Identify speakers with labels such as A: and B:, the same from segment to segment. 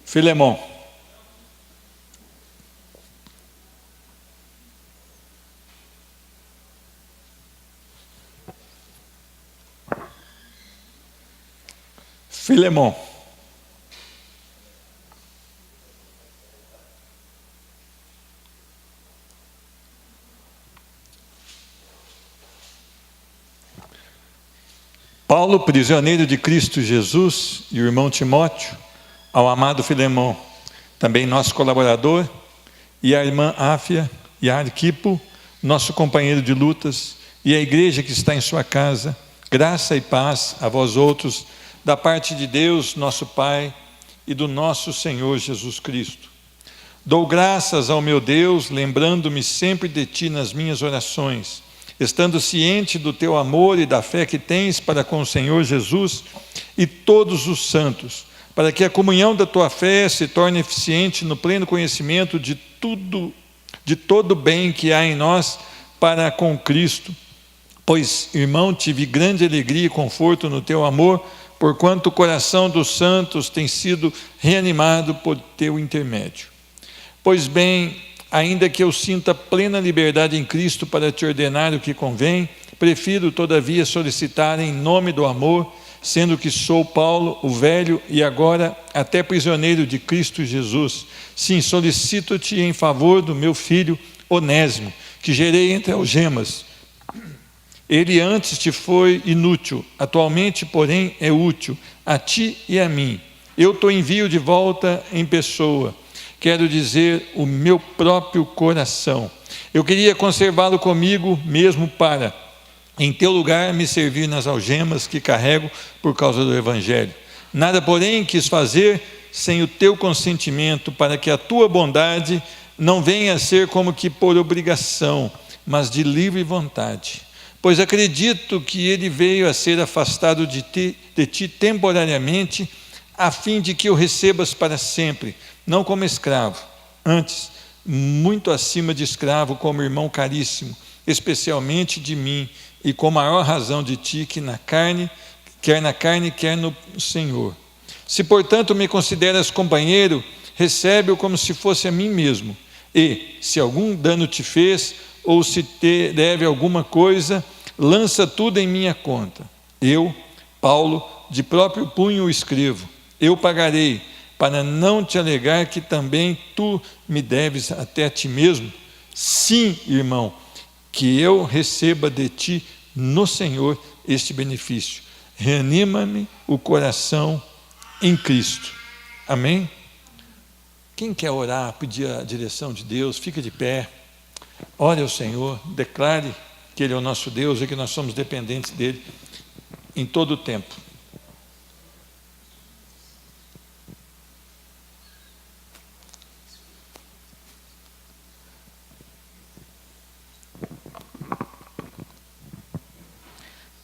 A: Filemon. Filemon. Paulo, prisioneiro de Cristo Jesus, e o irmão Timóteo, ao amado Filemon, também nosso colaborador, e a irmã Áfia e a Arquipo, nosso companheiro de lutas, e a igreja que está em sua casa, graça e paz a vós outros, da parte de Deus, nosso Pai, e do nosso Senhor Jesus Cristo. Dou graças ao meu Deus, lembrando-me sempre de ti nas minhas orações, estando ciente do teu amor e da fé que tens para com o Senhor Jesus e todos os santos, para que a comunhão da tua fé se torne eficiente no pleno conhecimento de todo o bem que há em nós para com Cristo. Pois, irmão, tive grande alegria e conforto no teu amor, porquanto o coração dos santos tem sido reanimado por teu intermédio. Pois bem, ainda que eu sinta plena liberdade em Cristo para te ordenar o que convém, prefiro todavia solicitar em nome do amor, sendo que sou Paulo, o velho, e agora até prisioneiro de Cristo Jesus. Sim, solicito-te em favor do meu filho Onésimo, que gerei entre algemas. Ele antes te foi inútil, atualmente, porém, é útil a ti e a mim. Eu te envio de volta em pessoa, quero dizer, o meu próprio coração. Eu queria conservá-lo comigo mesmo para, em teu lugar, me servir nas algemas que carrego por causa do Evangelho. Nada, porém, quis fazer sem o teu consentimento, para que a tua bondade não venha a ser como que por obrigação, mas de livre vontade. Pois acredito que ele veio a ser afastado de ti temporariamente, a fim de que o recebas para sempre, não como escravo, antes, muito acima de escravo, como irmão caríssimo, especialmente de mim, e com maior razão de ti, que quer na carne, quer no Senhor. Se, portanto, me consideras companheiro, recebe-o como se fosse a mim mesmo, e, se algum dano te fez, ou se te deve alguma coisa, lança tudo em minha conta. Eu, Paulo, de próprio punho o escrevo. Eu pagarei, para não te alegar que também tu me deves até a ti mesmo. Sim, irmão, que eu receba de ti no Senhor este benefício. Reanima-me o coração em Cristo. Amém? Quem quer orar, pedir a direção de Deus, fica de pé. Ore ao Senhor, declare que Ele é o nosso Deus e que nós somos dependentes dEle em todo o tempo.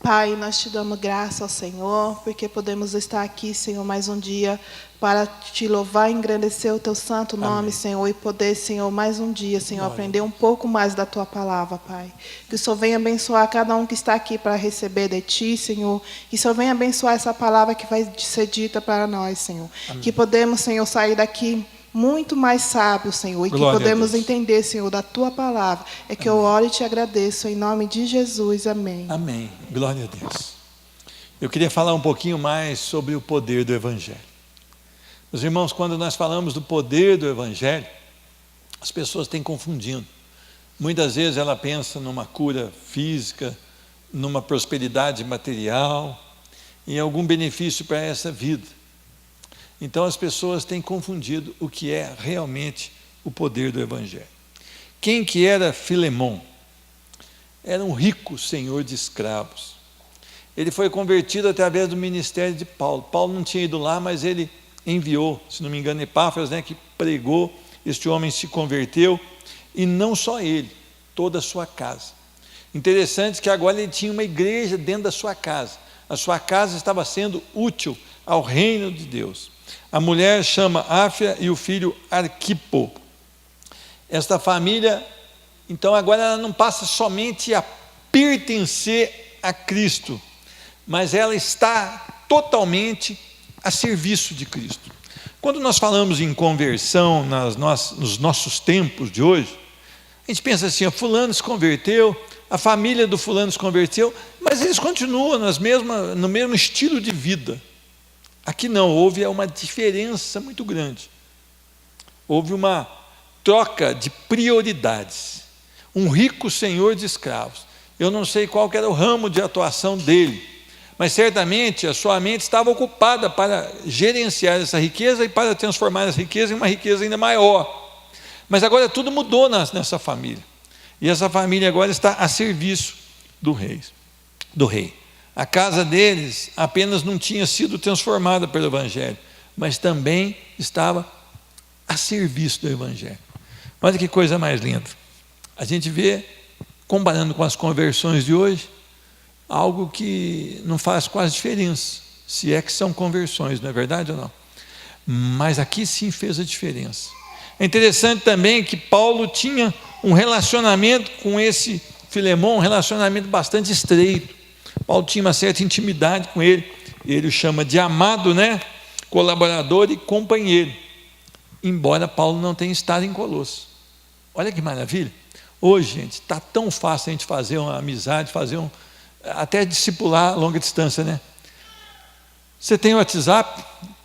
B: Pai, nós te damos graça ao Senhor, porque podemos estar aqui, Senhor, mais um dia, para te louvar e engrandecer o teu santo nome, amém, Senhor, e poder, Senhor, mais um dia, Senhor, glória, aprender um pouco mais da tua palavra, Pai. Que o Senhor venha abençoar cada um que está aqui para receber de ti, Senhor, que o Senhor venha abençoar essa palavra que vai ser dita para nós, Senhor. Amém. Que podemos, Senhor, sair daqui muito mais sábio, Senhor, e que podemos entender, Senhor, da tua palavra. É que amém, eu oro e te agradeço, em nome de Jesus, amém.
A: Amém, glória a Deus. Eu queria falar um pouquinho mais sobre o poder do Evangelho. Meus irmãos, quando nós falamos do poder do Evangelho, as pessoas têm confundindo. Muitas vezes ela pensa numa cura física, numa prosperidade material, em algum benefício para essa vida. Então as pessoas têm confundido o que é realmente o poder do Evangelho. Quem que era Filemon? Era um rico senhor de escravos. Ele foi convertido através do ministério de Paulo. Paulo não tinha ido lá, mas ele enviou, se não me engano, Epáfras, que pregou. Este homem se converteu, e não só ele, toda a sua casa. Interessante que agora ele tinha uma igreja dentro da sua casa. A sua casa estava sendo útil ao reino de Deus. A mulher chama Áfia e o filho Arquipo. Esta família, então, agora ela não passa somente a pertencer a Cristo, mas ela está totalmente a serviço de Cristo. Quando nós falamos em conversão nos nossos tempos de hoje, a gente pensa assim: fulano se converteu, a família do fulano se converteu, mas eles continuam no mesmo estilo de vida. Aqui não, houve uma diferença muito grande. Houve uma troca de prioridades. Um rico senhor de escravos. Eu não sei qual que era o ramo de atuação dele, mas certamente a sua mente estava ocupada para gerenciar essa riqueza e para transformar essa riqueza em uma riqueza ainda maior. Mas agora tudo mudou nessa família. E essa família agora está a serviço do rei. A casa deles apenas não tinha sido transformada pelo Evangelho, mas também estava a serviço do Evangelho. Olha que coisa mais linda. A gente vê, comparando com as conversões de hoje, algo que não faz quase diferença, se é que são conversões, não é verdade ou não? Mas aqui sim fez a diferença. É interessante também que Paulo tinha um relacionamento com esse Filemão, um relacionamento bastante estreito. Paulo tinha uma certa intimidade com ele, ele o chama de amado, né? Colaborador e companheiro, embora Paulo não tenha estado em Colosso. Olha que maravilha. Hoje, gente, está tão fácil a gente fazer uma amizade, até discipular a longa distância, né? Você tem o WhatsApp,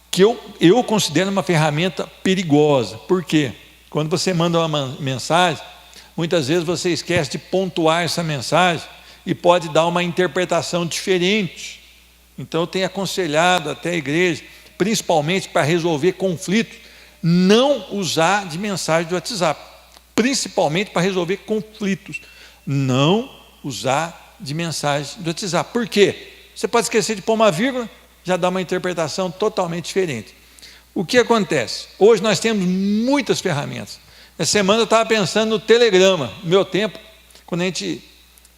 A: que eu considero uma ferramenta perigosa. Por quê? Quando você manda uma mensagem, muitas vezes você esquece de pontuar essa mensagem e pode dar uma interpretação diferente. Então eu tenho aconselhado até a igreja, principalmente para resolver conflitos, não usar de mensagem do WhatsApp. Principalmente para resolver conflitos, não usar de mensagem do WhatsApp. Por quê? Você pode esquecer de pôr uma vírgula, já dá uma interpretação totalmente diferente. O que acontece? Hoje nós temos muitas ferramentas. Essa semana eu estava pensando no telegrama. No meu tempo, quando a gente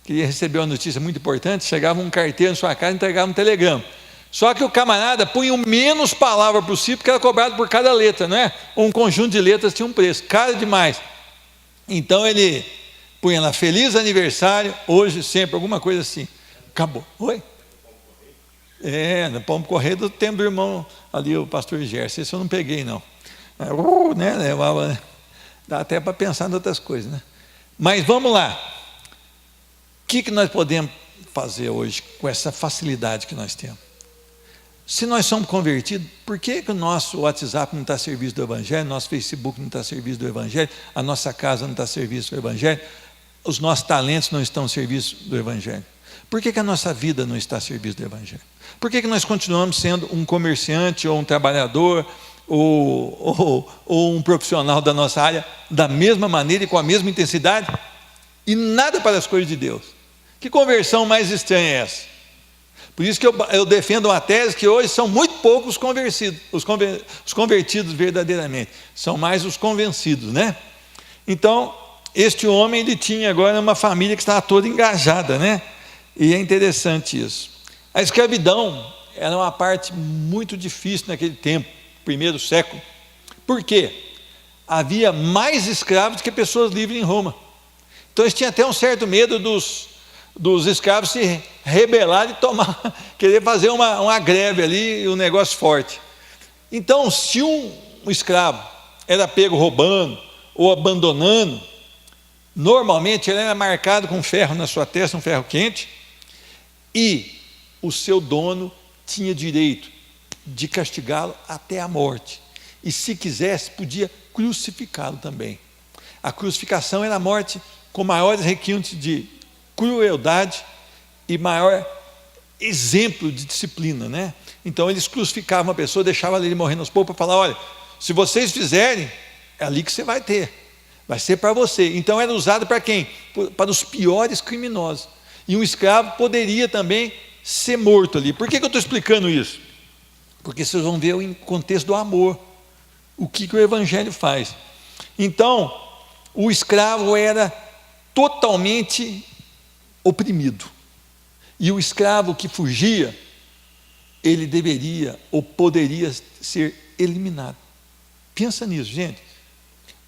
A: queria receber uma notícia muito importante, chegava um carteiro na sua casa e entregava um telegrama. Só que o camarada punha o menos palavra possível, porque era cobrado por cada letra, não é? Um conjunto de letras tinha um preço, caro demais. Então ele punha lá, feliz aniversário, hoje, sempre, alguma coisa assim. Acabou. Oi? No pombo correio do tempo do irmão ali, o pastor Gerson. Esse eu não peguei, não. Né? Levava, né? Dá até para pensar em outras coisas, né? Mas vamos lá. O que nós podemos fazer hoje com essa facilidade que nós temos? Se nós somos convertidos, por que o nosso WhatsApp não está a serviço do Evangelho, nosso Facebook não está a serviço do Evangelho, a nossa casa não está a serviço do Evangelho, os nossos talentos não estão a serviço do Evangelho? Por que a nossa vida não está a serviço do Evangelho? Por que nós continuamos sendo um comerciante ou um trabalhador ou um profissional da nossa área da mesma maneira e com a mesma intensidade e nada para as coisas de Deus? Que conversão mais estranha é essa? Por isso que eu defendo uma tese que hoje são muito poucos os convertidos verdadeiramente, são mais os convencidos, né? Então, este homem, ele tinha agora uma família que estava toda engajada, né? E é interessante isso. A escravidão era uma parte muito difícil naquele tempo, primeiro século. Por quê? Havia mais escravos do que pessoas livres em Roma. Então eles tinham até um certo medo dos escravos se rebelarem e querer fazer uma greve ali, um negócio forte. Então, se um escravo era pego roubando ou abandonando, normalmente ele era marcado com ferro na sua testa, um ferro quente, e o seu dono tinha direito de castigá-lo até a morte. E se quisesse, podia crucificá-lo também. A crucificação era a morte com maiores requintes de crueldade e maior exemplo de disciplina, né? Então eles crucificavam a pessoa, deixavam ele morrer nos poucos para falar: olha, se vocês fizerem, é ali que você vai ter, vai ser para você. Então era usado para quem? Para os piores criminosos. E um escravo poderia também ser morto ali. Por que eu estou explicando isso? Porque vocês vão ver o contexto do amor, o que o Evangelho faz. Então, o escravo era totalmente oprimido. E o escravo que fugia, ele deveria ou poderia ser eliminado. Pensa nisso, gente.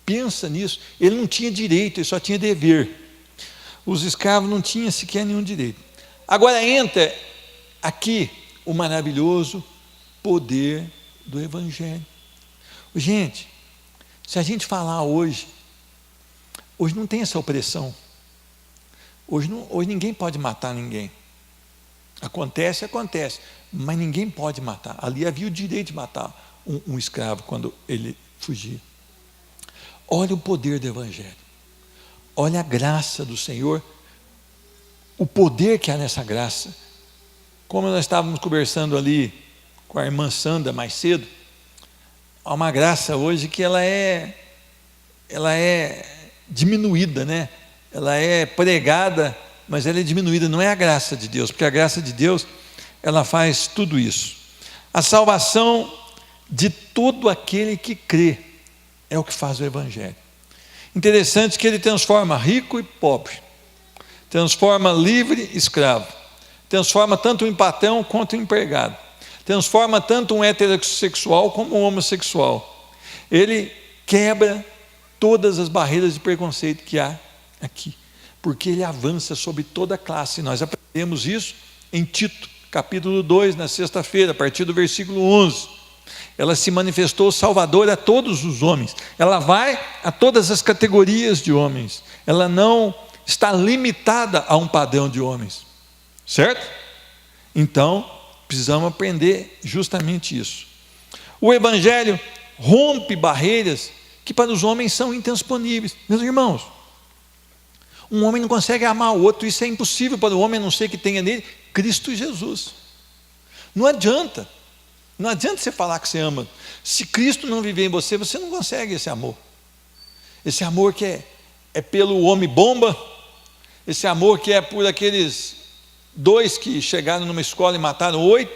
A: Pensa nisso. Ele não tinha direito, ele só tinha dever. Os escravos não tinham sequer nenhum direito. Agora entra aqui o maravilhoso poder do Evangelho. Gente, se a gente falar hoje não tem essa opressão. Hoje ninguém pode matar ninguém. Acontece, mas ninguém pode matar. Ali havia o direito de matar um escravo quando ele fugia. Olha o poder do Evangelho. Olha a graça do Senhor. O poder que há nessa graça. Como nós estávamos conversando ali com a irmã Sandra mais cedo, há uma graça hoje que ela é diminuída, né? Ela é pregada, mas ela é diminuída. Não é a graça de Deus, porque a graça de Deus, ela faz tudo isso. A salvação de todo aquele que crê é o que faz o Evangelho. Interessante que ele transforma rico e pobre, transforma livre e escravo, transforma tanto o patrão quanto o empregado, transforma tanto um heterossexual como um homossexual. Ele quebra todas as barreiras de preconceito que há aqui, porque ele avança sobre toda a classe. Nós aprendemos isso em Tito, capítulo 2, na sexta-feira, a partir do versículo 11. Ela se manifestou salvadora a todos os homens, ela vai a todas as categorias de homens, ela não está limitada a um padrão de homens, certo? Então, precisamos aprender justamente isso. O Evangelho rompe barreiras que para os homens são intransponíveis. Meus irmãos, um homem não consegue amar o outro, isso é impossível para o homem, a não ser que tenha nele Cristo Jesus. Não adianta você falar que você ama. Se Cristo não viver em você, você não consegue esse amor. Esse amor que é pelo homem bomba, esse amor que é por aqueles 2 que chegaram numa escola e mataram 8.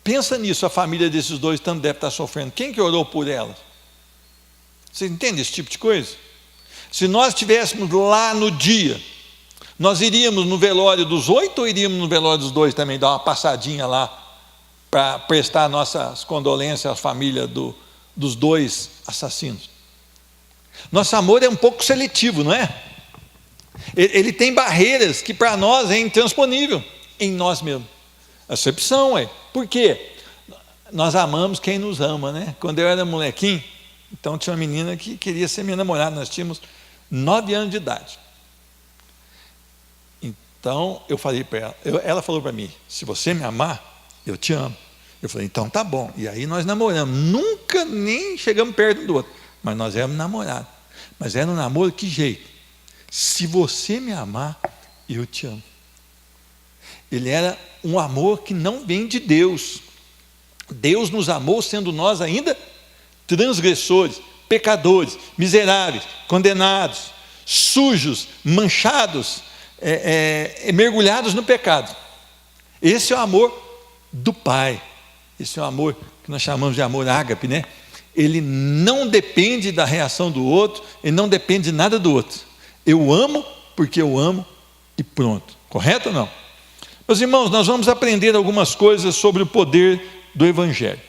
A: Pensa nisso, a família desses 2 tanto deve estar sofrendo. Quem que orou por elas? Você entende esse tipo de coisa? Se nós estivéssemos lá no dia, nós iríamos no velório dos 8 ou iríamos no velório dos 2 também, dar uma passadinha lá, para prestar nossas condolências à família dos 2 assassinos? Nosso amor é um pouco seletivo, não é? Ele tem barreiras que para nós é intransponível em nós mesmos. Acepção, por quê? Nós amamos quem nos ama, né? Quando eu era molequinho, então tinha uma menina que queria ser minha namorada, nós tínhamos 9 anos de idade. Então eu falei para ela falou para mim: se você me amar, eu te amo. Eu falei: então tá bom. E aí nós namoramos, nunca nem chegamos perto do outro, mas nós éramos namorados. Mas era um namoro que jeito? Se você me amar, eu te amo. Ele era um amor que não vem de Deus. Deus nos amou sendo nós ainda transgressores, pecadores, miseráveis, condenados, sujos, manchados, mergulhados no pecado. Esse é o amor do Pai. Esse é o amor que nós chamamos de amor ágape, né? Ele não depende da reação do outro, ele não depende de nada do outro. Eu amo porque eu amo e pronto. Correto ou não? Meus irmãos, nós vamos aprender algumas coisas sobre o poder do Evangelho.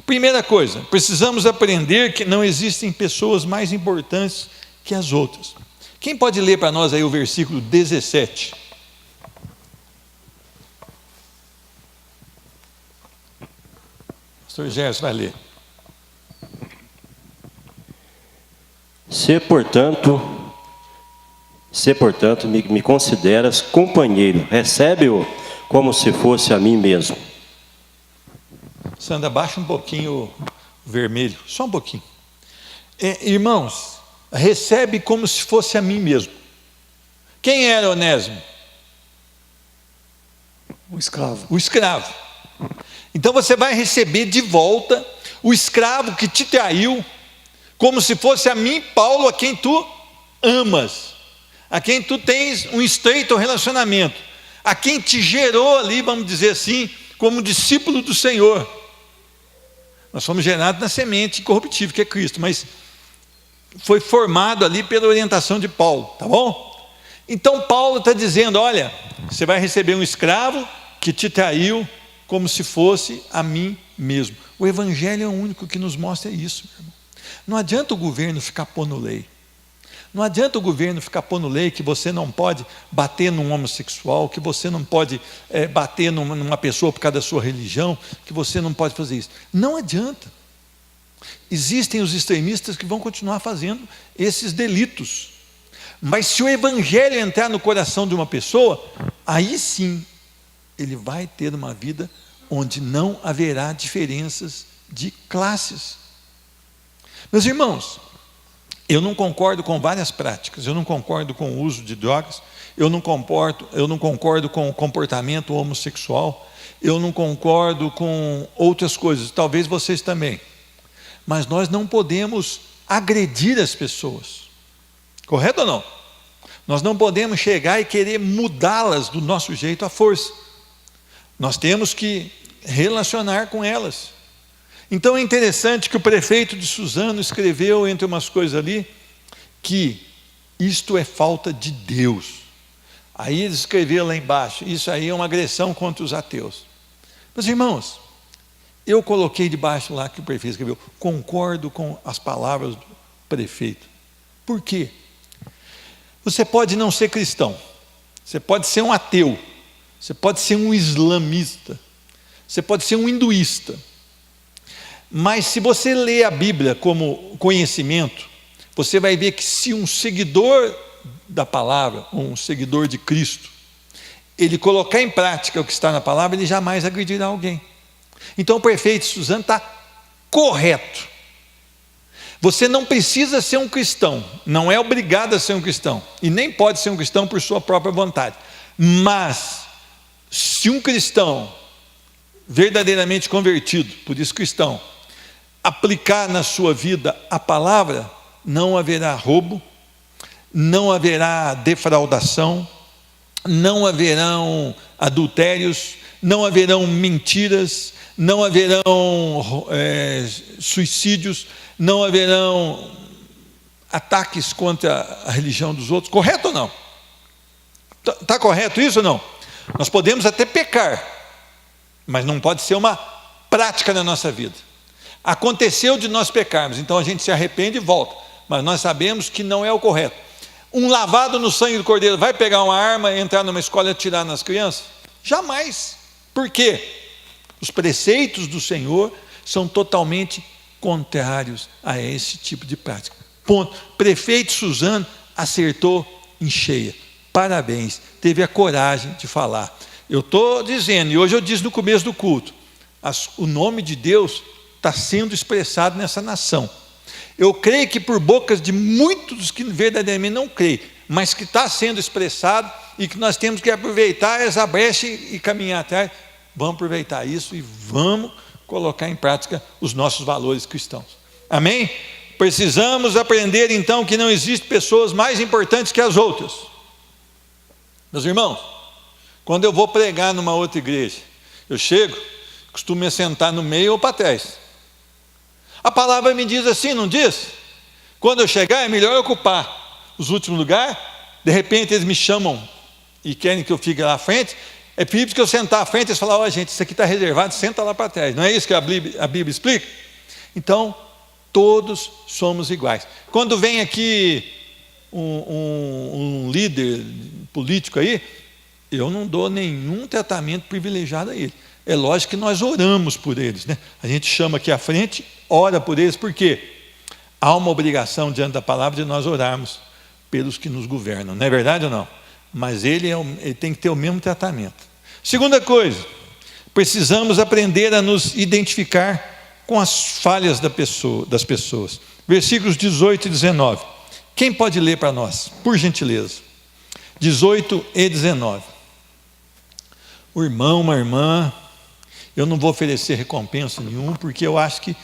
A: Primeira coisa, precisamos aprender que não existem pessoas mais importantes que as outras. Quem pode ler para nós aí o versículo 17? Pastor Gerson vai ler.
C: Se, portanto, me consideras companheiro, recebe-o como se fosse a mim mesmo.
A: Sandra, baixa um pouquinho o vermelho, só um pouquinho. Irmãos, recebe como se fosse a mim mesmo. Quem era Onésimo?
D: O escravo.
A: O escravo. Então você vai receber de volta o escravo que te traiu, como se fosse a mim, Paulo, a quem tu amas, a quem tu tens um estreito relacionamento, a quem te gerou ali, vamos dizer assim, como discípulo do Senhor. Nós fomos gerados na semente incorruptível, que é Cristo, mas foi formado ali pela orientação de Paulo, tá bom? Então Paulo está dizendo: olha, você vai receber um escravo que te traiu como se fosse a mim mesmo. O Evangelho é o único que nos mostra isso, meu irmão. Não adianta o governo ficar pondo lei. Não adianta o governo ficar pondo lei que você não pode bater num homossexual, que você não pode bater numa pessoa por causa da sua religião, que você não pode fazer isso. Não adianta. Existem os extremistas que vão continuar fazendo esses delitos. Mas se o evangelho entrar no coração de uma pessoa, aí sim, ele vai ter uma vida onde não haverá diferenças de classes. Meus irmãos, eu não concordo com várias práticas, eu não concordo com o uso de drogas, eu não concordo com o comportamento homossexual, eu não concordo com outras coisas, talvez vocês também. Mas nós não podemos agredir as pessoas, correto ou não? Nós não podemos chegar e querer mudá-las do nosso jeito à força. Nós temos que relacionar com elas. Então é interessante que o prefeito de Suzano escreveu entre umas coisas ali, que isto é falta de Deus. Aí ele escreveu lá embaixo, isso aí é uma agressão contra os ateus. Meus irmãos, eu coloquei debaixo lá que o prefeito escreveu, concordo com as palavras do prefeito. Por quê? Você pode não ser cristão, você pode ser um ateu, você pode ser um islamista, você pode ser um hinduísta, mas se você lê a Bíblia como conhecimento, você vai ver que se um seguidor da palavra, um seguidor de Cristo, ele colocar em prática o que está na palavra, ele jamais agredirá alguém. Então o prefeito Suzano está correto. Você não precisa ser um cristão, não é obrigado a ser um cristão, e nem pode ser um cristão por sua própria vontade. Mas, se um cristão verdadeiramente convertido, por isso cristão, aplicar na sua vida a palavra, não haverá roubo, não haverá defraudação, não haverão adultérios, não haverão mentiras, não haverão suicídios, não haverão ataques contra a religião dos outros, correto ou não? Está correto isso ou não? Nós podemos até pecar, mas não pode ser uma prática na nossa vida. Aconteceu de nós pecarmos, então a gente se arrepende e volta, mas nós sabemos que não é o correto. Um lavado no sangue do Cordeiro vai pegar uma arma, entrar numa escola e atirar nas crianças? Jamais. Por quê? Os preceitos do Senhor são totalmente contrários a esse tipo de prática. Ponto. Prefeito Suzano acertou em cheia. Parabéns, teve a coragem de falar. Eu estou dizendo, e hoje eu disse no começo do culto, o nome de Deus está sendo expressado nessa nação. Eu creio que por bocas de muitos que verdadeiramente não creem, mas que está sendo expressado e que nós temos que aproveitar essa brecha e caminhar atrás. Vamos aproveitar isso e vamos colocar em prática os nossos valores cristãos. Amém? Precisamos aprender então que não existem pessoas mais importantes que as outras. Meus irmãos, quando eu vou pregar numa outra igreja, eu chego, costumo me sentar no meio ou para trás. A palavra me diz assim, não diz? Quando eu chegar é melhor ocupar os últimos lugares. De repente eles me chamam e querem que eu fique lá à frente. É pedir que eu sentar à frente e eles falam, ó gente, isso aqui está reservado, senta lá para trás. Não é isso que a Bíblia explica? Então, todos somos iguais. Quando vem aqui um líder político aí, eu não dou nenhum tratamento privilegiado a ele. É lógico que nós oramos por eles, né? A gente chama aqui à frente, ora por eles, porque há uma obrigação diante da palavra de nós orarmos pelos que nos governam, não é verdade ou não? Mas ele tem que ter o mesmo tratamento. Segunda coisa, precisamos aprender a nos identificar com as falhas das pessoas. Versículos 18 e 19. Quem pode ler para nós, por gentileza? 18 e 19. O irmão, uma irmã, eu não vou oferecer recompensa nenhuma, porque eu acho que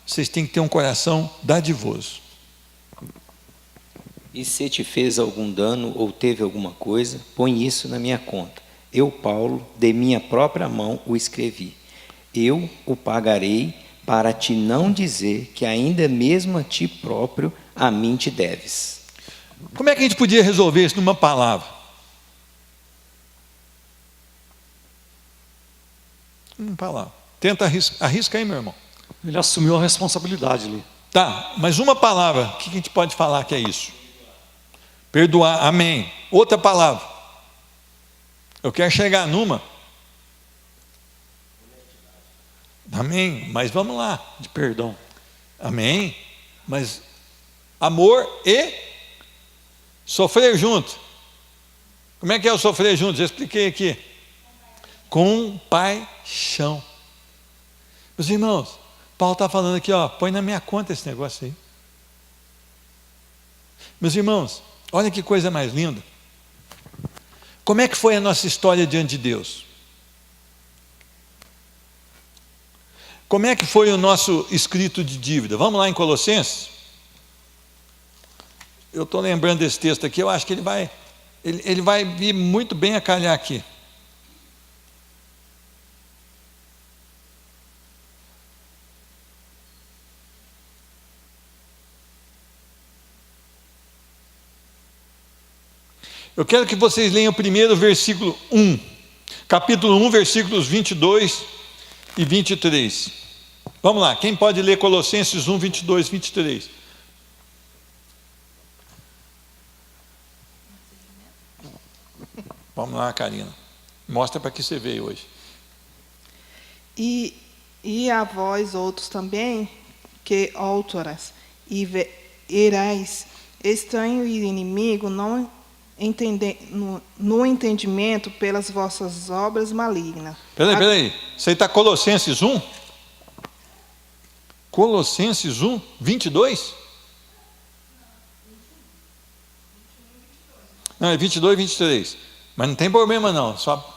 A: vocês têm que ter um coração dadivoso.
D: E se te fez algum dano ou teve alguma coisa, põe isso na minha conta. Eu, Paulo, de minha própria mão o escrevi. Eu o pagarei, para te não dizer que ainda mesmo a ti próprio a mim te deves.
A: Como é que a gente podia resolver isso numa palavra? Uma palavra. Tenta arrisca aí, meu irmão.
E: Ele assumiu a responsabilidade ali.
A: Tá, mas uma palavra, o que a gente pode falar que é isso? Perdoar, amém. Outra palavra. Eu quero chegar numa. Amém, mas vamos lá.
E: De perdão.
A: Amém? Mas amor e sofrer junto. Como é que é o sofrer junto? Já expliquei aqui. Compaixão. Meus irmãos, Paulo está falando aqui, ó, põe na minha conta esse negócio aí. Meus irmãos, olha que coisa mais linda. Como é que foi a nossa história diante de Deus? Como é que foi o nosso escrito de dívida? Vamos lá em Colossenses? Eu estou lembrando desse texto aqui, eu acho que ele vai vir muito bem a calhar aqui. Eu quero que vocês leiam primeiro o versículo 1, capítulo 1, versículos 22 e 23. Vamos lá, quem pode ler Colossenses 1, 22 e 23? Vamos lá, Karina. Mostra para que você veio hoje.
B: E a vós outros também, que outrora erais estranho e inimigo, no entendimento pelas vossas obras malignas.
A: Peraí. Você está Colossenses 1? Colossenses 1, 22? Não, é 22 e 23. Mas não tem problema não, só...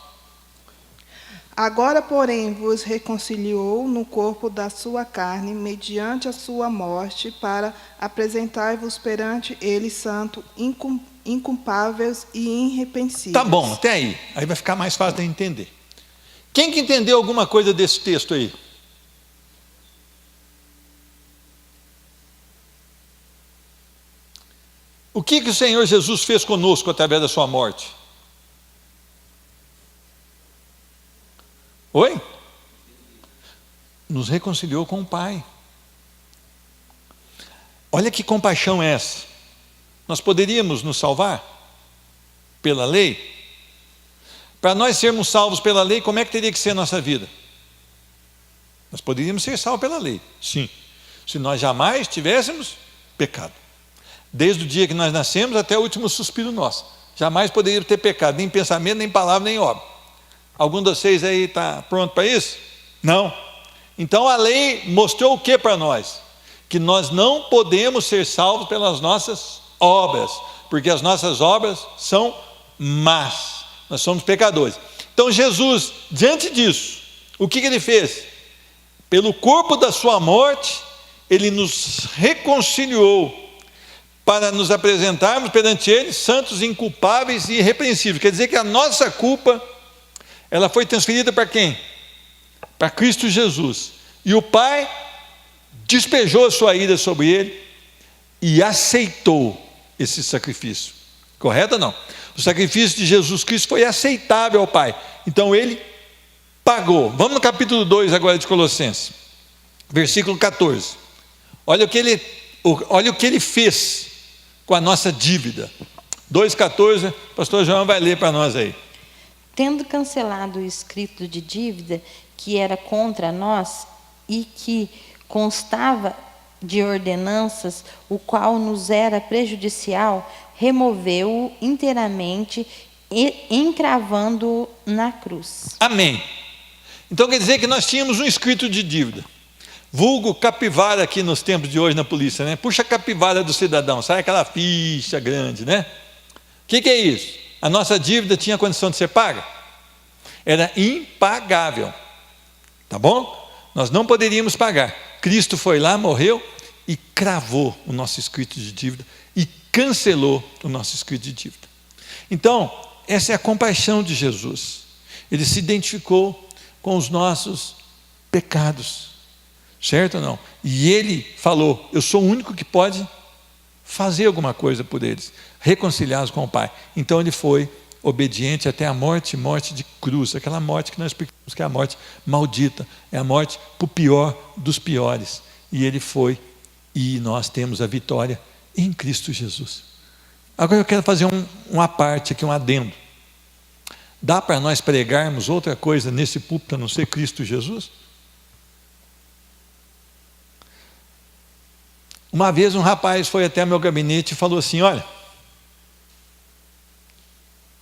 B: Agora, porém, vos reconciliou no corpo da sua carne, mediante a sua morte, para apresentar-vos perante ele santo, inculpáveis e irrepreensíveis.
A: Tá bom, até aí. Aí vai ficar mais fácil de entender. Quem que entendeu alguma coisa desse texto aí? O que o Senhor Jesus fez conosco através da sua morte? Oi? Nos reconciliou com o Pai. Olha que compaixão é essa. Nós poderíamos nos salvar pela lei? Para nós sermos salvos pela lei, como é que teria que ser a nossa vida? Nós poderíamos ser salvos pela lei, sim, se nós jamais tivéssemos pecado. Desde o dia que nós nascemos até o último suspiro nosso. Jamais poderíamos ter pecado, nem pensamento, nem palavra, nem obra. Algum de vocês aí está pronto para isso? Não. Então a lei mostrou o que para nós? Que nós não podemos ser salvos pelas nossas obras, porque as nossas obras são más. Nós somos pecadores. Então Jesus, diante disso, o que ele fez? Pelo corpo da sua morte, ele nos reconciliou para nos apresentarmos perante ele santos, inculpáveis e irrepreensíveis. Quer dizer que a nossa culpa, ela foi transferida para quem? Para Cristo Jesus. E o Pai despejou a sua ira sobre ele e aceitou esse sacrifício. Correto ou não? O sacrifício de Jesus Cristo foi aceitável ao Pai. Então ele pagou. Vamos no capítulo 2 agora de Colossenses, versículo 14. Olha o que ele fez com a nossa dívida. 2,14, pastor João vai ler para nós aí.
F: Tendo cancelado o escrito de dívida que era contra nós e que constava de ordenanças, o qual nos era prejudicial, removeu-o inteiramente, encravando-o na cruz.
A: Amém. Então quer dizer que nós tínhamos um escrito de dívida. Vulgo capivara aqui nos tempos de hoje na polícia, né? Puxa a capivara do cidadão, sai aquela ficha grande, né? O que é isso? A nossa dívida tinha condição de ser paga? Era impagável, tá bom? Nós não poderíamos pagar. Cristo foi lá, morreu e cravou o nosso escrito de dívida e cancelou o nosso escrito de dívida. Então, essa é a compaixão de Jesus. Ele se identificou com os nossos pecados, certo ou não? E ele falou, eu sou o único que pode fazer alguma coisa por eles, reconciliá-los com o Pai. Então ele foi obediente até a morte de cruz, aquela morte que nós explicamos que é a morte maldita, é a morte para o pior dos piores. E ele foi, e nós temos a vitória em Cristo Jesus. Agora eu quero fazer uma parte aqui, um adendo. Dá para nós pregarmos outra coisa nesse púlpito a não ser Cristo Jesus? Uma vez um rapaz foi até meu gabinete e falou assim: olha,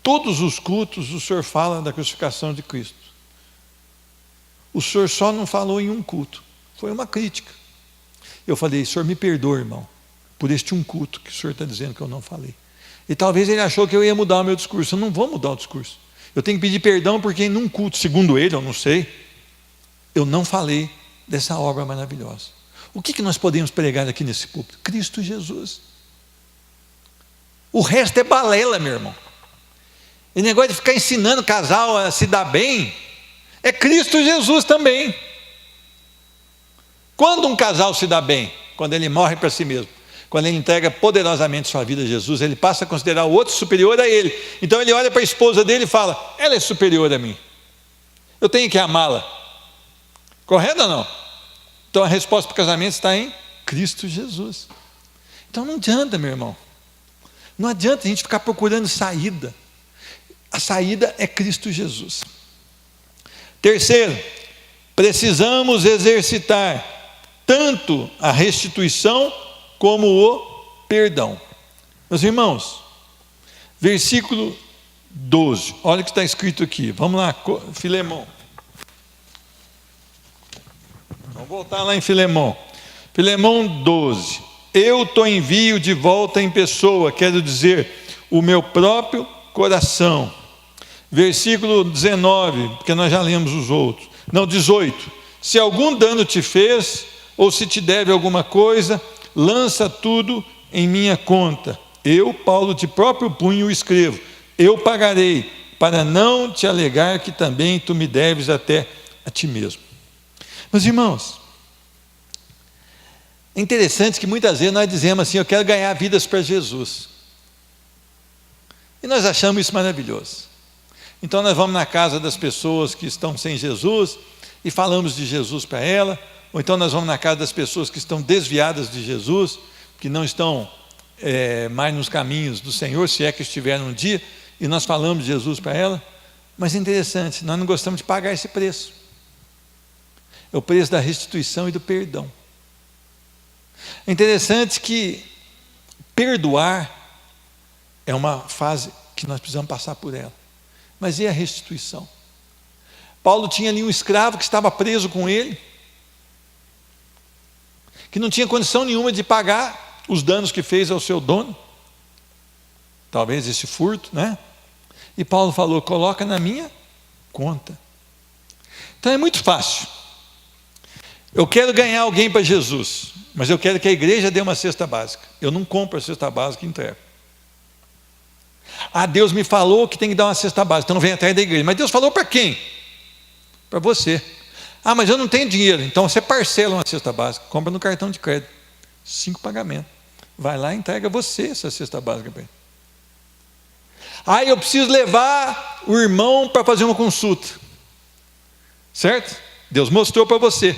A: todos os cultos o senhor fala da crucificação de Cristo. O senhor só não falou em um culto. Foi uma crítica. Eu falei: o senhor me perdoa, irmão, por este um culto que o senhor está dizendo que eu não falei. E talvez ele achou que eu ia mudar o meu discurso. Eu não vou mudar o discurso. Eu tenho que pedir perdão porque num culto, segundo ele, eu não sei, eu não falei dessa obra maravilhosa. O que nós podemos pregar aqui nesse púlpito? Cristo Jesus. O resto é balela, meu irmão. E negócio de ficar ensinando o casal a se dar bem, é Cristo Jesus também. Quando um casal se dá bem? Quando ele morre para si mesmo. Quando ele entrega poderosamente sua vida a Jesus, ele passa a considerar o outro superior a ele. Então ele olha para a esposa dele e fala: ela é superior a mim, eu tenho que amá-la. Correto ou não? Então a resposta para o casamento está em Cristo Jesus. Então não adianta, meu irmão, não adianta a gente ficar procurando saída. A saída é Cristo Jesus. Terceiro, precisamos exercitar tanto a restituição como o perdão. Meus irmãos, versículo 12, olha o que está escrito aqui. Vamos lá, Filemão. Vamos voltar lá em Filemão. Filemão 12. Eu te envio de volta em pessoa, quero dizer, o meu próprio coração. Versículo 19, porque nós já lemos os outros. Não, 18. Se algum dano te fez, ou se te deve alguma coisa, lança tudo em minha conta. Eu, Paulo, de próprio punho escrevo. Eu pagarei, para não te alegar que também tu me deves até a ti mesmo. Meus irmãos, é interessante que muitas vezes nós dizemos assim: eu quero ganhar vidas para Jesus. E nós achamos isso maravilhoso. Então nós vamos na casa das pessoas que estão sem Jesus e falamos de Jesus para ela. Ou então nós vamos na casa das pessoas que estão desviadas de Jesus, que não estão mais nos caminhos do Senhor, se é que estiveram um dia, e nós falamos de Jesus para ela. Mas é interessante, nós não gostamos de pagar esse preço. É o preço da restituição e do perdão. É interessante que perdoar é uma fase que nós precisamos passar por ela. Mas e a restituição? Paulo tinha ali um escravo que estava preso com ele, que não tinha condição nenhuma de pagar os danos que fez ao seu dono, talvez esse furto, né? E Paulo falou: coloca na minha conta. Então é muito fácil. Eu quero ganhar alguém para Jesus, mas eu quero que a igreja dê uma cesta básica. Eu não compro a cesta básica e entrego. Ah, Deus me falou que tem que dar uma cesta básica, então não vem atrás da igreja. Mas Deus falou para quem? Para você. Ah, mas eu não tenho dinheiro. Então você parcela uma cesta básica, compra no cartão de crédito, 5 pagamentos. Vai lá e entrega você essa cesta básica para ele. Ah, eu preciso levar o irmão para fazer uma consulta. Certo? Deus mostrou para você.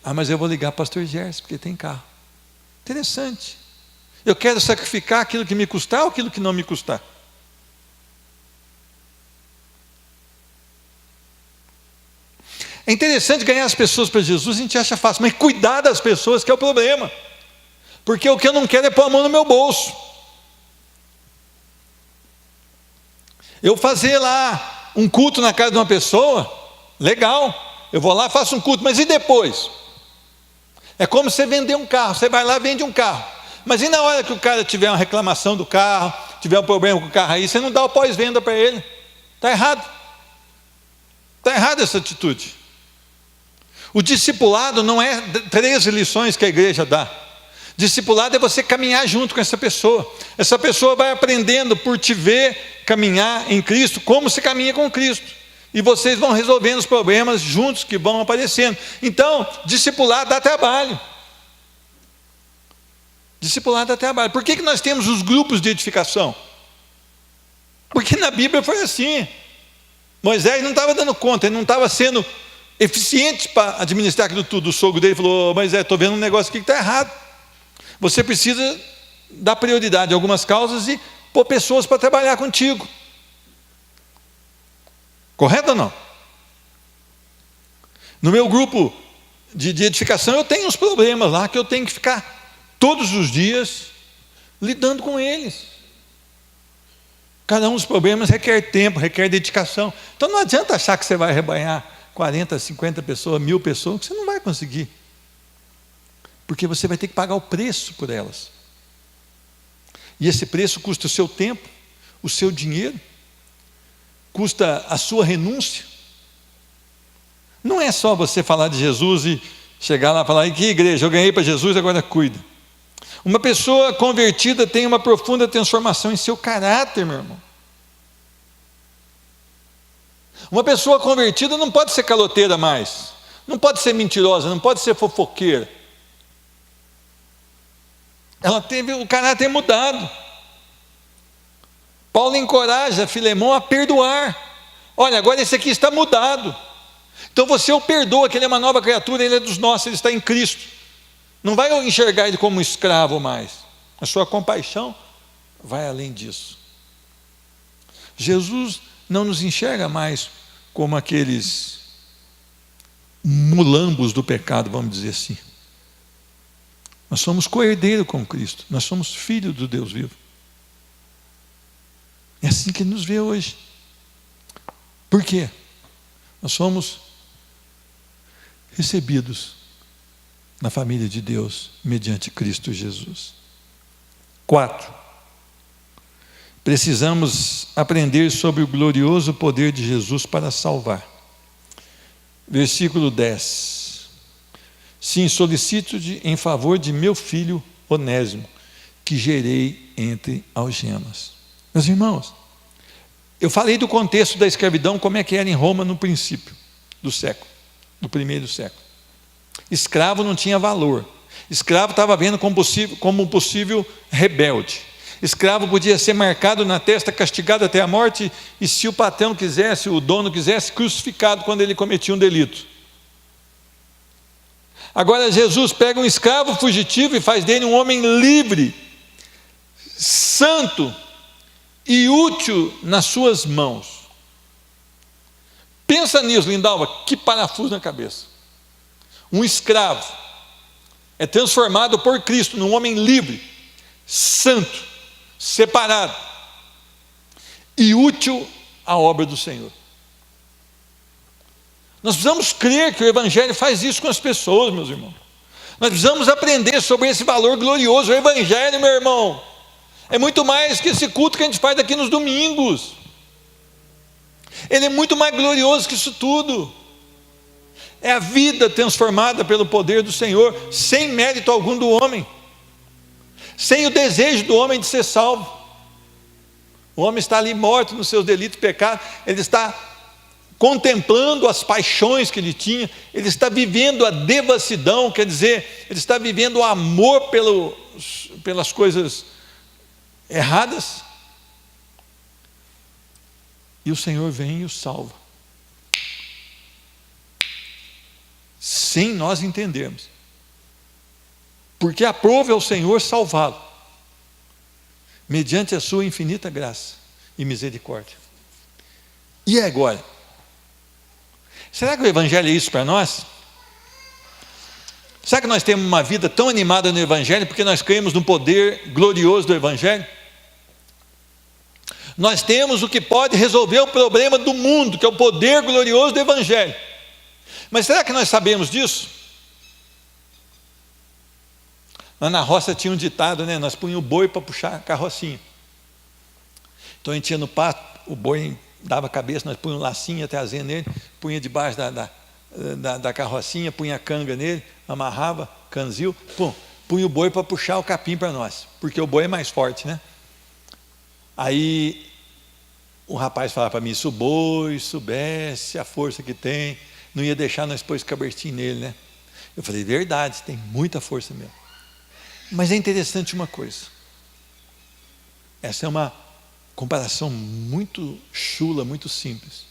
A: Ah, mas eu vou ligar para o pastor Gerson, porque tem carro. Interessante. Eu quero sacrificar aquilo que me custar ou aquilo que não me custar? É interessante ganhar as pessoas para Jesus, a gente acha fácil, mas cuidar das pessoas que é o problema. Porque o que eu não quero é pôr a mão no meu bolso. Eu fazer lá um culto na casa de uma pessoa, legal, eu vou lá, faço um culto, mas e depois? É como você vender um carro, você vai lá e vende um carro. Mas e na hora que o cara tiver uma reclamação do carro, tiver um problema com o carro aí, você não dá o pós-venda para ele? Está errado. Está errada essa atitude. O discipulado não é 13 lições que a igreja dá. Discipulado é você caminhar junto com essa pessoa. Essa pessoa vai aprendendo por te ver caminhar em Cristo, como se caminha com Cristo. E vocês vão resolvendo os problemas juntos que vão aparecendo. Então, discipulado dá trabalho. Discipulado dá trabalho. Por que nós temos os grupos de edificação? Porque na Bíblia foi assim. Moisés não estava dando conta, ele não estava sendo eficiente para administrar aquilo tudo. O sogro dele falou: Moisés, estou vendo um negócio aqui que está errado. Você precisa dar prioridade a algumas causas e pôr pessoas para trabalhar contigo. Correto ou não? No meu grupo de edificação eu tenho uns problemas lá que eu tenho que ficar todos os dias, lidando com eles. Cada um dos problemas requer tempo, requer dedicação. Então não adianta achar que você vai arrebanhar 40, 50 pessoas, 1000 pessoas, que você não vai conseguir. Porque você vai ter que pagar o preço por elas. E esse preço custa o seu tempo, o seu dinheiro, custa a sua renúncia. Não é só você falar de Jesus e chegar lá e falar: que igreja, eu ganhei para Jesus, agora cuida. Uma pessoa convertida tem uma profunda transformação em seu caráter, meu irmão. Uma pessoa convertida não pode ser caloteira mais, não pode ser mentirosa, não pode ser fofoqueira. Ela teve o caráter mudado. Paulo encoraja Filemão a perdoar. Olha, agora esse aqui está mudado. Então você o perdoa, que ele é uma nova criatura, ele é dos nossos, ele está em Cristo. Não vai enxergar ele como um escravo mais. A sua compaixão vai além disso. Jesus não nos enxerga mais como aqueles mulambos do pecado, vamos dizer assim. Nós somos co-herdeiro com Cristo, nós somos filhos do Deus vivo. É assim que ele nos vê hoje. Por quê? Nós somos recebidos na família de Deus mediante Cristo Jesus. 4. Precisamos aprender sobre o glorioso poder de Jesus para salvar. Versículo 10. Sim, solicito-te em favor de meu filho Onésimo, que gerei entre algemas. Meus irmãos, eu falei do contexto da escravidão, como é que era em Roma no princípio do século, do primeiro século. Escravo não tinha valor. Escravo estava vendo como um possível rebelde. Escravo podia ser marcado na testa, castigado até a morte, e se o patrão quisesse, o dono quisesse, crucificado quando ele cometia um delito. Agora Jesus pega um escravo fugitivo e faz dele um homem livre, santo e útil nas suas mãos. Pensa nisso, Lindalva, que parafuso na cabeça. Um escravo é transformado por Cristo num homem livre, santo, separado e útil à obra do Senhor. Nós precisamos crer que o Evangelho faz isso com as pessoas, meus irmãos. Nós precisamos aprender sobre esse valor glorioso. O Evangelho, meu irmão, é muito mais que esse culto que a gente faz aqui nos domingos. Ele é muito mais glorioso que isso tudo. É a vida transformada pelo poder do Senhor, sem mérito algum do homem, sem o desejo do homem de ser salvo. O homem está ali morto nos seus delitos e pecados, ele está contemplando as paixões que ele tinha, ele está vivendo a devassidão, quer dizer, ele está vivendo o amor pelas coisas erradas, e o Senhor vem e o salva, sem nós entendermos, porque aprove ao Senhor salvá-lo, mediante a sua infinita graça e misericórdia. E agora? Será que o Evangelho é isso para nós? Será que nós temos uma vida tão animada no Evangelho porque nós cremos no poder glorioso do Evangelho? Nós temos o que pode resolver o problema do mundo, que é o poder glorioso do Evangelho. Mas será que nós sabemos disso? Lá na roça tinha um ditado, né? Nós punhamos o boi para puxar a carrocinha. Então a gente ia no pasto, o boi dava a cabeça, nós punhamos um lacinho, trazinha nele, punha debaixo da carrocinha, punha a canga nele, amarrava, canzil, punha o boi para puxar o capim para nós, porque o boi é mais forte, né? Aí o rapaz falava para mim: se o boi soubesse a força que tem, não ia deixar nós pôr esse cabertinho nele, né? Eu falei: verdade, tem muita força mesmo. Mas é interessante uma coisa, essa é uma comparação muito chula, muito simples.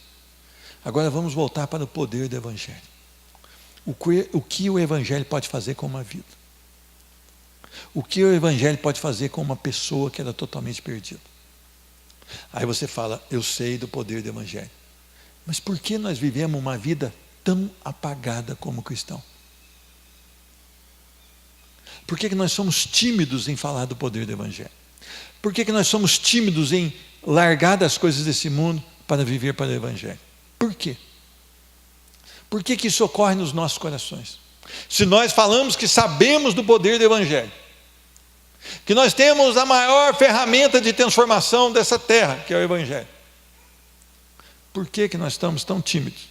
A: Agora vamos voltar para o poder do Evangelho. O que o Evangelho pode fazer com uma vida? O que o Evangelho pode fazer com uma pessoa que era totalmente perdida? Aí você fala: eu sei do poder do Evangelho. Mas por que nós vivemos uma vida tão apagada como cristão? Por que nós somos tímidos em falar do poder do Evangelho? Por que nós somos tímidos em largar das coisas desse mundo para viver para o Evangelho? Por quê? Por que isso ocorre nos nossos corações? Se nós falamos que sabemos do poder do Evangelho, que nós temos a maior ferramenta de transformação dessa terra, que é o Evangelho, por que nós estamos tão tímidos?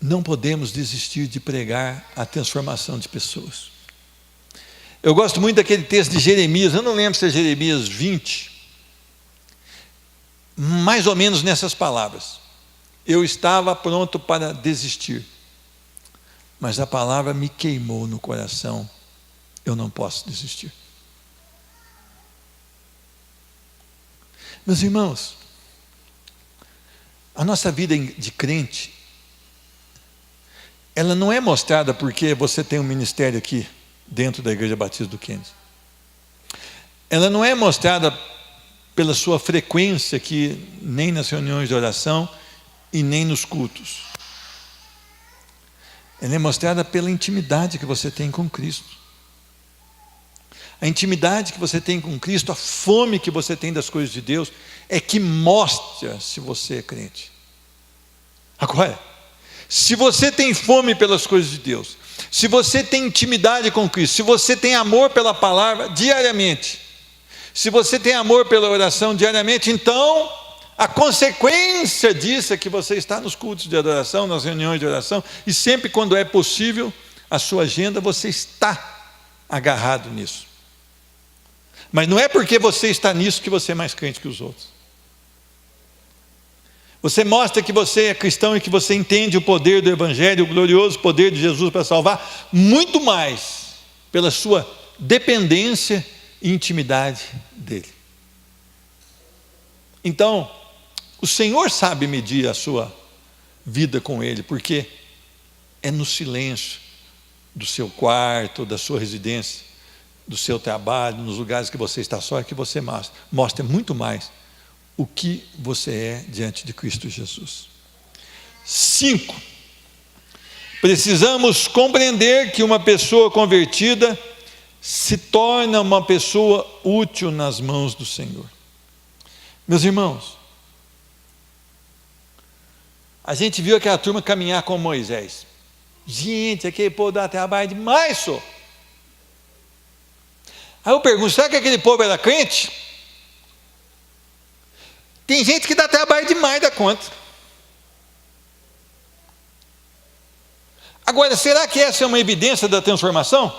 A: Não podemos desistir de pregar a transformação de pessoas. Eu gosto muito daquele texto de Jeremias, eu não lembro se é Jeremias 20, mais ou menos nessas palavras. Eu estava pronto para desistir, mas a palavra me queimou no coração, eu não posso desistir. Meus irmãos, a nossa vida de crente, ela não é mostrada porque você tem um ministério aqui dentro da Igreja Batista do Kennedy. Ela não é mostrada pela sua frequência aqui, nem nas reuniões de oração e nem nos cultos. Ela é mostrada pela intimidade que você tem com Cristo. A intimidade que você tem com Cristo, a fome que você tem das coisas de Deus, é que mostra se você é crente. Agora, se você tem fome pelas coisas de Deus, se você tem intimidade com Cristo, se você tem amor pela palavra diariamente, se você tem amor pela oração diariamente, então a consequência disso é que você está nos cultos de adoração, nas reuniões de oração, e sempre quando é possível, a sua agenda, você está agarrado nisso. Mas não é porque você está nisso que você é mais crente que os outros. Você mostra que você é cristão e que você entende o poder do Evangelho, o glorioso poder de Jesus para salvar, muito mais pela sua dependência e intimidade dele. Então, o Senhor sabe medir a sua vida com ele, porque é no silêncio do seu quarto, da sua residência, do seu trabalho, nos lugares que você está só, é que você mostra muito mais o que você é diante de Cristo Jesus. 5. Precisamos compreender que uma pessoa convertida se torna uma pessoa útil nas mãos do Senhor. Meus irmãos, a gente viu aquela turma caminhar com Moisés. Gente, aquele povo dá trabalho demais, só. Aí eu pergunto, será que aquele povo era crente? Tem gente que dá trabalho demais da conta. Agora, será que essa é uma evidência da transformação?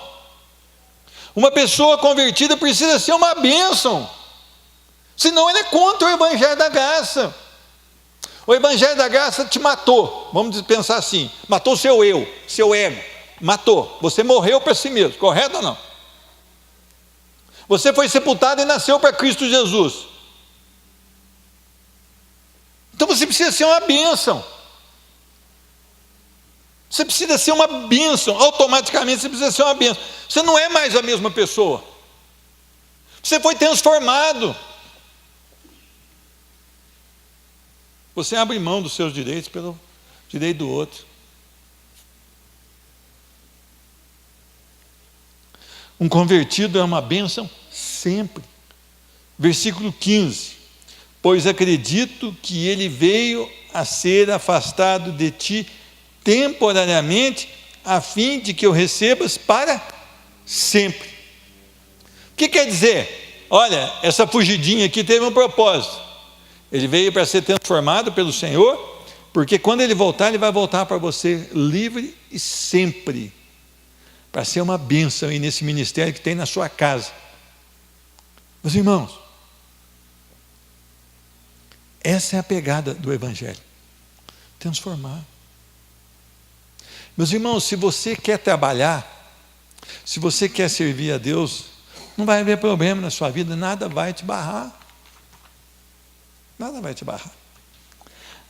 A: Uma pessoa convertida precisa ser uma bênção, senão ele é contra o Evangelho da Graça. O Evangelho da Graça te matou, vamos pensar assim, matou seu eu, seu ego, matou, você morreu para si mesmo, correto ou não? Você foi sepultado e nasceu para Cristo Jesus. Então você precisa ser uma bênção. Você precisa ser uma bênção, automaticamente você precisa ser uma bênção. Você não é mais a mesma pessoa. Você foi transformado. Você abre mão dos seus direitos pelo direito do outro. Um convertido é uma bênção sempre. Versículo 15. Pois acredito que ele veio a ser afastado de ti temporariamente, a fim de que o recebas para sempre. O que quer dizer? Olha, essa fugidinha aqui teve um propósito. Ele veio para ser transformado pelo Senhor, porque quando ele voltar, ele vai voltar para você livre e sempre, para ser uma bênção aí nesse ministério que tem na sua casa. Meus irmãos, essa é a pegada do Evangelho. Transformar. Meus irmãos, se você quer trabalhar, se você quer servir a Deus, não vai haver problema na sua vida, nada vai te barrar. Nada vai te barrar.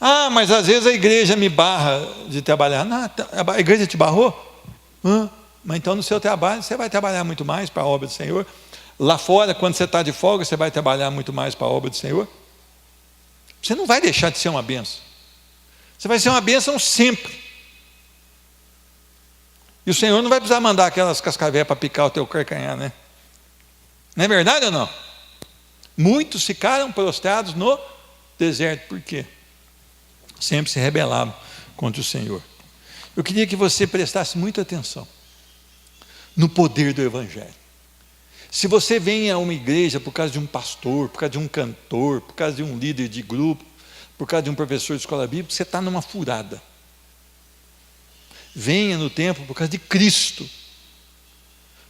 A: Ah, mas às vezes a igreja me barra de trabalhar. Não, a igreja te barrou? Mas então no seu trabalho você vai trabalhar muito mais para a obra do Senhor. Lá fora, quando você está de folga, você vai trabalhar muito mais para a obra do Senhor. Você não vai deixar de ser uma bênção. Você vai ser uma bênção sempre. E o Senhor não vai precisar mandar aquelas cascavéis para picar o teu calcanhar, né? Não é verdade ou não? Muitos ficaram prostrados no deserto. Por quê? Sempre se rebelavam contra o Senhor. Eu queria que você prestasse muita atenção no poder do Evangelho. Se você vem a uma igreja por causa de um pastor, por causa de um cantor, por causa de um líder de grupo, por causa de um professor de escola bíblica, você está numa furada. Venha no templo por causa de Cristo,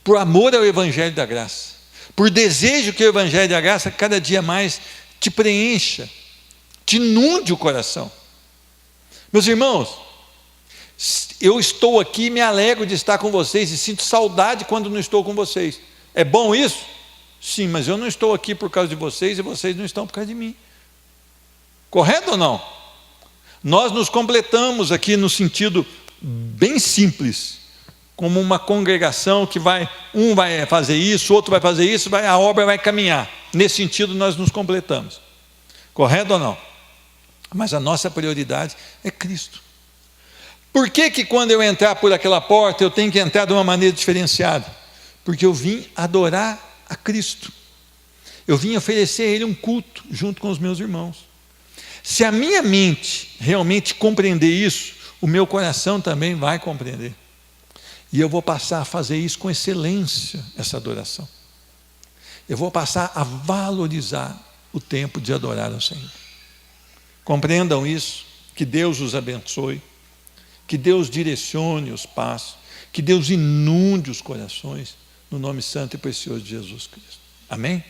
A: por amor ao Evangelho da graça, por desejo que o Evangelho da graça cada dia mais te preencha, te inunde o coração. Meus irmãos, eu estou aqui e me alegro de estar com vocês e sinto saudade quando não estou com vocês. É bom isso? Sim, mas eu não estou aqui por causa de vocês e vocês não estão por causa de mim. Correto ou não? Nós nos completamos aqui no sentido bem simples, como uma congregação que um vai fazer isso, outro vai fazer isso, a obra vai caminhar. Nesse sentido nós nos completamos. Correto ou não? Mas a nossa prioridade é Cristo. Por que quando eu entrar por aquela porta eu tenho que entrar de uma maneira diferenciada? Porque eu vim adorar a Cristo. Eu vim oferecer a Ele um culto junto com os meus irmãos. Se a minha mente realmente compreender isso, o meu coração também vai compreender. E eu vou passar a fazer isso com excelência, essa adoração. Eu vou passar a valorizar o tempo de adorar ao Senhor. Compreendam isso, que Deus os abençoe, que Deus direcione os passos, que Deus inunde os corações, no nome santo e precioso de Jesus Cristo. Amém?